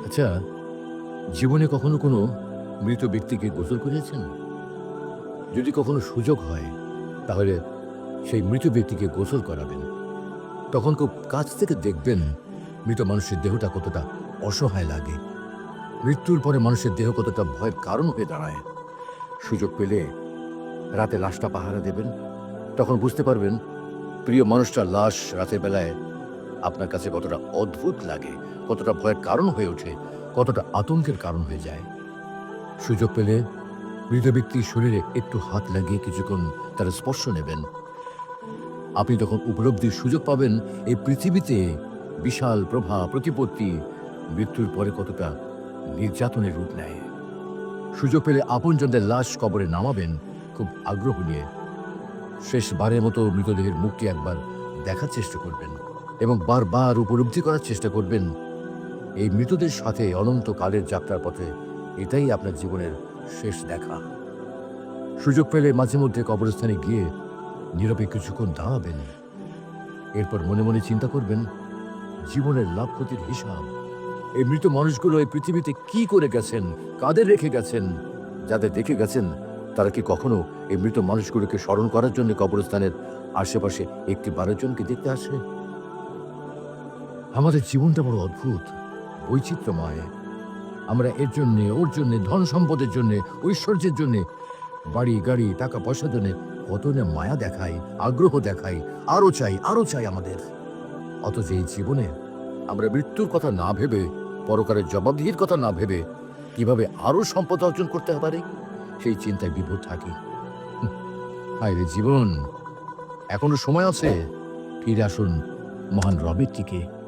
আচ্ছা, জীবনে কখনো কোনো মৃত ব্যক্তিকে গোসল করিয়েছেন? যদি কখনো সুযোগ হয়, তাহলে সেই মৃত ব্যক্তিকে গোসল করাবেন। তখন খুব কাছ থেকে দেখবেন মৃত মানুষের দেহটা কতটা অসহায় লাগে। মৃত্যুর পরে মানুষের দেহ কতটা ভয়ের কারণ হয়ে দাঁড়ায়। সুযোগ পেলে রাতে লাশটা পাহারা দেবেন। তখন বুঝতে পারবেন প্রিয় মানুষটার লাশ রাতের বেলায় আপনার কাছে কতটা অদ্ভুত লাগে, কতটা ভয়ের কারণ হয়ে ওঠে, কতটা আতঙ্কের কারণ হয়ে যায়। সুযোগ পেলে মৃত ব্যক্তির শরীরে একটু হাত লাগিয়ে কিছুক্ষণ তার স্পর্শ নেবেন। আপনি তখন উপলব্ধির সুযোগ পাবেন এই পৃথিবীতে বিশাল প্রভা প্রতিপত্তি মৃত্যুর পরে কতটা নির্যাতনের রূপ নেয়। সুযোগ পেলে আপনজনদের লাশ কবরে নামাবেন খুব আগ্রহ নিয়ে। শেষবারের মতো মৃতদেহের মুখটি একবার দেখার চেষ্টা করবেন এবং বারবার উপলব্ধি করার চেষ্টা করবেন এই মৃতদের সাথে অনন্তকালের যাত্রার পথে এটাই আপনার জীবনের শেষ দেখা। সুযোগ পেলে মাঝে মধ্যে কবরস্থানে গিয়ে নীরবে কিছুক্ষণ দাঁড়াবেন। এরপর মনে মনে চিন্তা করবেন জীবনের লাভ ক্ষতির হিসাব। এই মৃত মানুষগুলো এই পৃথিবীতে কি করে গেছেন, কাদের রেখে গেছেন, যাদের দেখে গেছেন তারা কি কখনো এই মৃত মানুষগুলোকে স্মরণ করার জন্য কবরস্থানের আশেপাশে একটি বারের জনকে দেখতে আসে? আমাদের জীবনটা বড় অদ্ভুত, বৈচিত্র্যময়। আমরা এর জন্যে ওর জন্যে ধন সম্পদের জন্যে ঐশ্বর্যের জন্যে বাড়ি গাড়ি টাকা পয়সার জন্যে কত না মায়া দেখাই, আগ্রহ দেখাই, আরো চাই আমাদের। অথচ এই জীবনে আমরা মৃত্যুর কথা না ভেবে, পরকালের জবাবদিহির কথা না ভেবে কিভাবে আরো সম্পদ অর্জন করতে পারে সেই চিন্তায় বিভোর থাকি। হায় রে জীবন, এখনো সময় আছে। ফিরে আসুন মহান রবের দিকে।